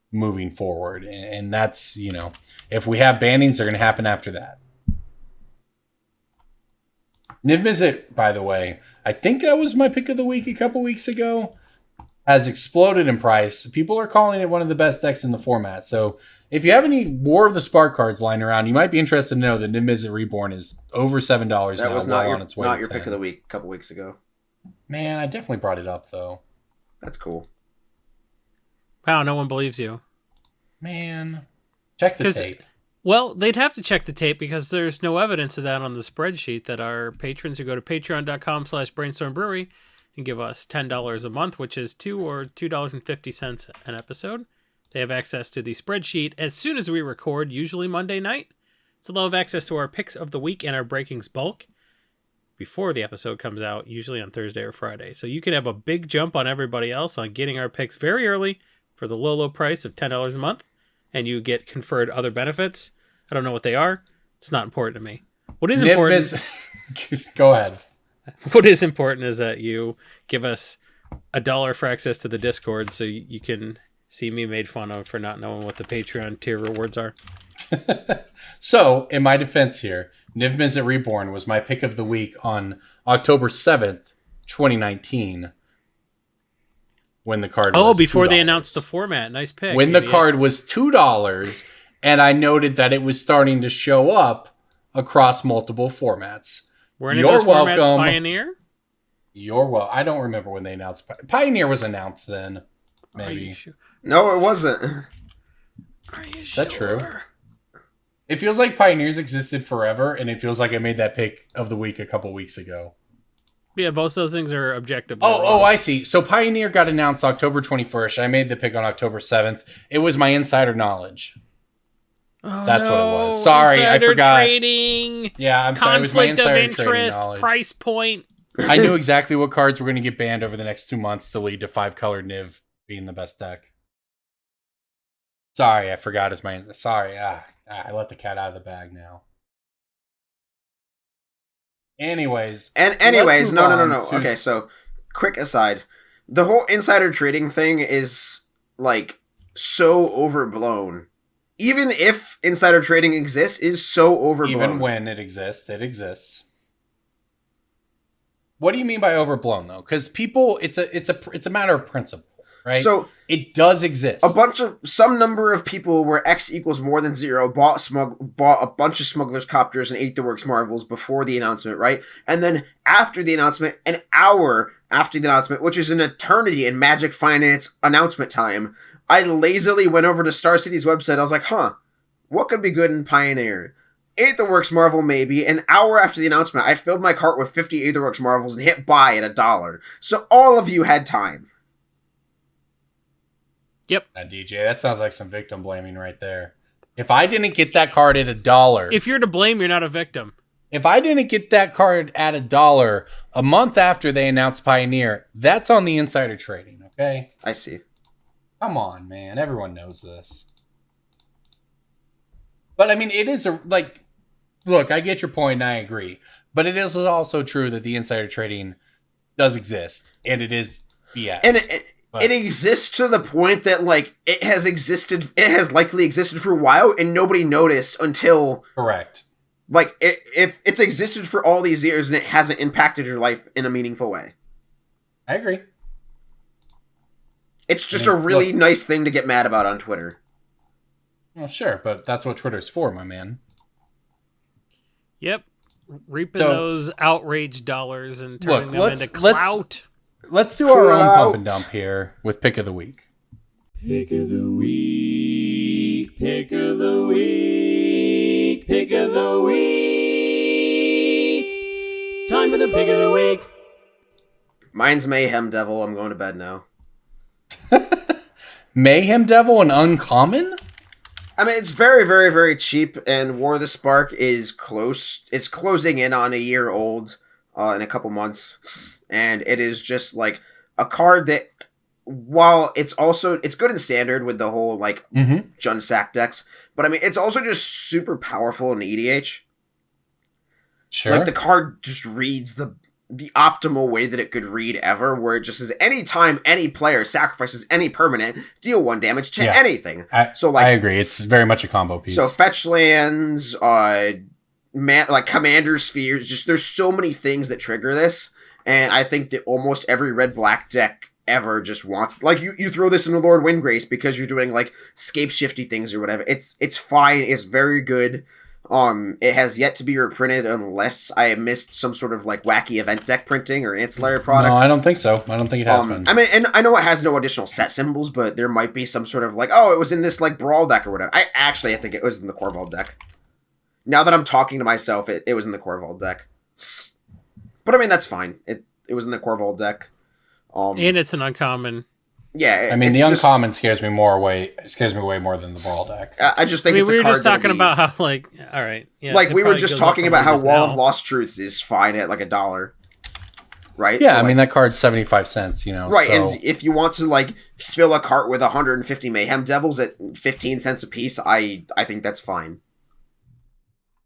moving forward. And that's, if we have bannings, they're going to happen after that. Niv Mizzet, by the way, I think that was my pick of the week a couple weeks ago, has exploded in price. People are calling it one of the best decks in the format. So if you have any War of the Spark cards lying around, you might be interested to know that Niv Mizzet Reborn is over $7 that now, was not on its way not to your 10. pick of the week a couple weeks ago. Man, I definitely brought it up, though. That's cool. Wow, no one believes you. Man, check the tape. Well, they'd have to check the tape because there's no evidence of that on the spreadsheet that our patrons who go to patreon.com/Brainstorm Brewery and give us $10 a month, which is $2 or $2.50 an episode. They have access to the spreadsheet as soon as we record, usually Monday night. So they'll have access to our picks of the week and our Breakings bulk before the episode comes out, usually on Thursday or Friday. So you can have a big jump on everybody else on getting our picks very early for the low price of $10 a month, and you get conferred other benefits. I don't know what they are. It's not important to me. What is important... Go ahead. What is important is that you give us $1 for access to the Discord so you can see me made fun of for not knowing what the Patreon tier rewards are. So, in my defense here, Niv Mizzet Reborn was my pick of the week on October 7th, 2019. when the card was before $2. They announced the format. Nice pick. When the card was $2, and I noted that it was starting to show up across multiple formats. Were any of those formats Pioneer? You're well. I don't remember when they announced Pioneer was announced then. Maybe. Sure? No, it wasn't. Are you sure? That's true. It feels like Pioneers existed forever, and it feels like I made that pick of the week a couple weeks ago. Yeah, both those things are objective. Oh, I see. So Pioneer got announced October 21st. I made the pick on October 7th. It was my insider knowledge. Oh, That's what it was. Sorry, insider I forgot. Trading. Yeah, I'm sorry. It was my insider conflict of trading interest. knowledge. Price point. I knew exactly what cards were going to get banned over the next 2 months to lead to 5-color Niv being the best deck. Sorry, I forgot it's my... Sorry, I let the cat out of the bag now. Anyways. No. Okay, so, quick aside. The whole insider trading thing is, like, so overblown. Even if insider trading exists, is so overblown. Even when it exists, it exists. What do you mean by overblown, though? Because people, it's a matter of principle, right? So it does exist. Some number of people where X equals more than 0 bought a bunch of smugglers' copters and ate the works marvels before the announcement, right? And then after the announcement, an hour after the announcement, which is an eternity in Magic Finance announcement time, I lazily went over to Star City's website. I was like, what could be good in Pioneer? Aetherworks Marvel, maybe. An hour after the announcement, I filled my cart with 50 Aetherworks Marvels and hit buy at $1. So all of you had time. Yep. Now, DJ, that sounds like some victim blaming right there. If I didn't get that card at $1... If you're to blame, you're not a victim. If I didn't get that card at $1 a month after they announced Pioneer, that's on the insider trading, okay? I see. Come on, man. Everyone knows this. But, I mean, it is look, I get your point and I agree. But it is also true that the insider trading does exist. And it is BS. And it exists to the point that, like, it has likely existed for a while and nobody noticed until... Correct. Like, if it's existed for all these years and it hasn't impacted your life in a meaningful way. I agree. It's just a really nice thing to get mad about on Twitter. Well, sure, but that's what Twitter's for, my man. Yep. Reaping those outrage dollars and turning them into clout. Let's do our own pump and dump here with Pick of the Week. Pick of the Week. Pick of the Week. Pick of the Week. Time for the Pick of the Week. Mine's Mayhem Devil. I'm going to bed now. Mayhem Devil, an uncommon? I mean, it's very, very, very cheap, and War of the Spark is close. It's closing in on a year old in a couple months, and it is just like a card that, while it's good in standard with the whole like Jund Sack decks, but I mean, it's also just super powerful in EDH. Sure, like the card just reads the optimal way that it could read ever, where it just says anytime any player sacrifices any permanent, deal 1 damage to anything. I agree. It's very much a combo piece. So fetch lands, like commander spheres, just there's so many things that trigger this, and I think that almost every red-black deck ever just wants, like, you throw this into Lord Windgrace because you're doing like scape shifty things or whatever. It's fine. It's very good. It has yet to be reprinted unless I missed some sort of like wacky event deck printing or ancillary product. No, I don't think so. I don't think it has been. I mean, and I know it has no additional set symbols, but there might be some sort of like, oh, it was in this like Brawl deck or whatever. I think it was in the Corval deck. Now that I'm talking to myself, it was in the Corval deck. But I mean, that's fine. It was in the Corval deck. And it's an uncommon. Yeah, I mean, the uncommon scares me way more than the Brawl deck. I just think we it's a card. We were just talking about how, like, all right, yeah, like we were just talking about how Wall of Lost Truths is fine at like $1, right? Yeah, so, I mean that card's 75 cents, you know. Right, so. And if you want to like fill a cart with 150 Mayhem Devils at 15 cents a piece, I think that's fine.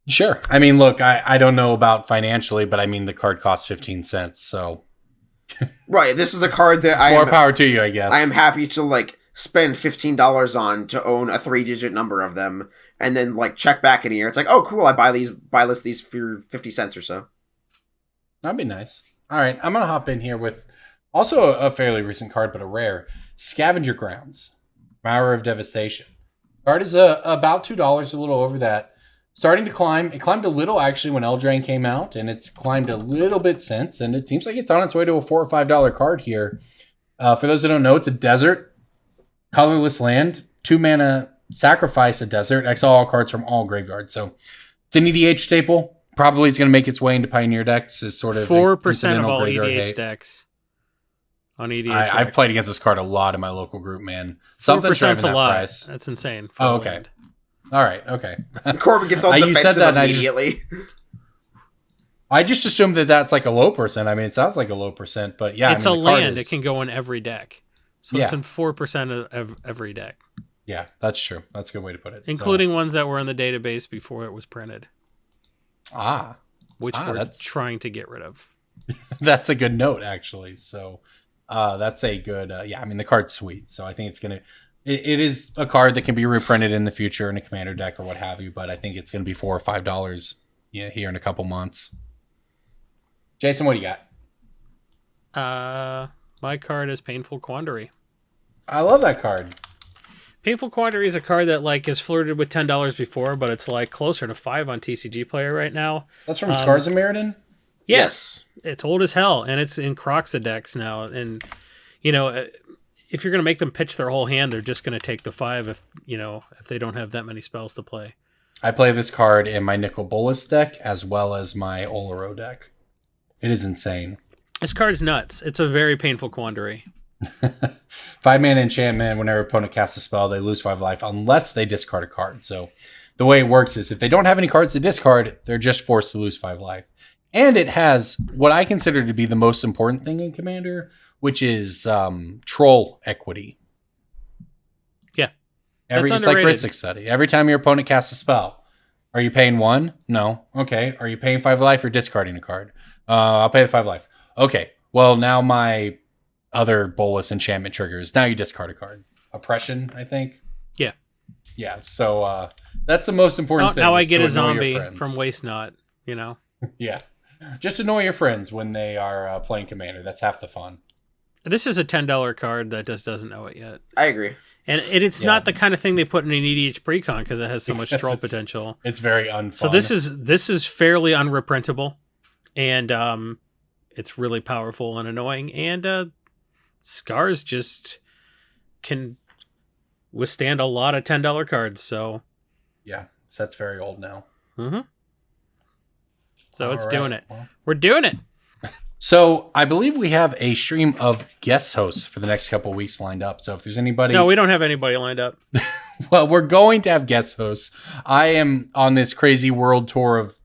Sure. I mean, look, I don't know about financially, but I mean the card costs 15 cents, so. Right, this is a card that more power to you, I guess. I am happy to like spend $15 on to own a 3-digit number of them, and then like check back in a year. It's like, oh, cool, I buy list these for 50 cents or so. That'd be nice. All right, I'm gonna hop in here with Also a fairly recent card, but a rare. Scavenger Grounds. Hour of Devastation. Card is about $2, a little over that. Starting to climb. It climbed a little, actually, when Eldraine came out, and it's climbed a little bit since, and it seems like it's on its way to a $4 or $5 card here. For those that don't know, it's a desert, colorless land, 2 mana, sacrifice a desert, exile all cards from all graveyards. So it's an EDH staple. Probably it's going to make its way into Pioneer decks as sort of 4% of all EDH decks. On EDH, I've played against this card a lot in my local group, man. Something's driving that price. That's insane. Oh, okay. All right, okay. Corbin gets all defensive immediately. I just assumed that that's like a low percent. I mean, it sounds like a low percent, but yeah. It's a land. It can go in every deck. So it's in 4% of every deck. Yeah, that's true. That's a good way to put it. Including ones that were in the database before it was printed. Which we're trying to get rid of. That's a good note, actually. So that's a good, I mean, the card's sweet. So I think it's going to, it is a card that can be reprinted in the future in a commander deck or what have you, but I think it's going to be $4 or $5 here in a couple months. Jason, what do you got? My card is Painful Quandary. I love that card. Painful Quandary is a card that like has flirted with $10 before, but it's like closer to $5 on TCG Player right now. That's from Scars of Mirrodin? Yes. It's old as hell, and it's in Croxa decks now. And, if you're going to make them pitch their whole hand, they're just going to take the 5 if they don't have that many spells to play. I play this card in my Nicol Bolas deck as well as my Oloro deck. It is insane. This card's nuts. It's a very painful quandary. 5-mana enchantment. Whenever opponent casts a spell, they lose 5 life unless they discard a card. So the way it works is if they don't have any cards to discard, they're just forced to lose 5 life. And it has what I consider to be the most important thing in Commander, which is troll equity. Yeah. It's like Rhystic Study. Every time your opponent casts a spell, are you paying 1? No. Okay. Are you paying 5 life or discarding a card? I'll pay the 5 life. Okay. Well, now my other Bolas enchantment triggers. Now you discard a card. Oppression, I think. Yeah. Yeah. So that's the most important thing. Now I get a zombie from Waste Not, Yeah. Just annoy your friends when they are playing Commander. That's half the fun. This is a $10 card that just doesn't know it yet. I agree. And it's not the kind of thing they put in an EDH precon because it has so much troll potential. It's very unfun. So this is fairly unreprintable, and it's really powerful and annoying. And Scars just can withstand a lot of $10 cards. So yeah, set's very old now. Mm-hmm. So it's doing it. Well, we're doing it. So I believe we have a stream of guest hosts for the next couple of weeks lined up. So if there's anybody... No, we don't have anybody lined up. Well, we're going to have guest hosts. I am on this crazy world tour of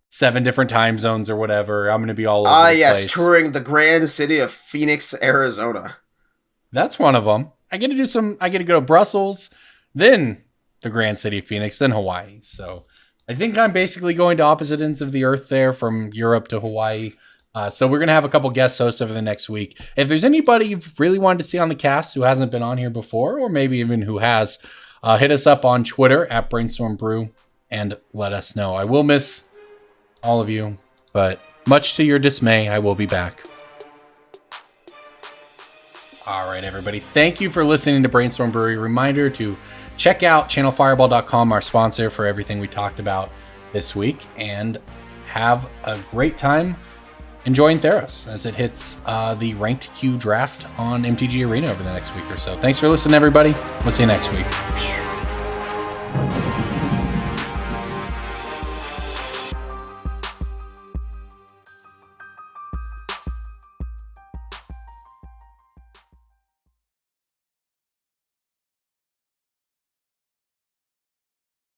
7 different time zones or whatever. I'm going to be all over the place. Touring the grand city of Phoenix, Arizona. That's one of them. I get to go to Brussels, then the grand city of Phoenix, then Hawaii. So I think I'm basically going to opposite ends of the earth there from Europe to Hawaii. So we're going to have a couple guest hosts over the next week. If there's anybody you've really wanted to see on the cast who hasn't been on here before, or maybe even who has, hit us up on Twitter at Brainstorm Brew and let us know. I will miss all of you, but much to your dismay, I will be back. All right, everybody. Thank you for listening to Brainstorm Brewery. Reminder to check out channelfireball.com, our sponsor for everything we talked about this week, and have a great time enjoying Theros as it hits the ranked queue draft on MTG Arena over the next week or so. Thanks for listening, everybody. We'll see you next week.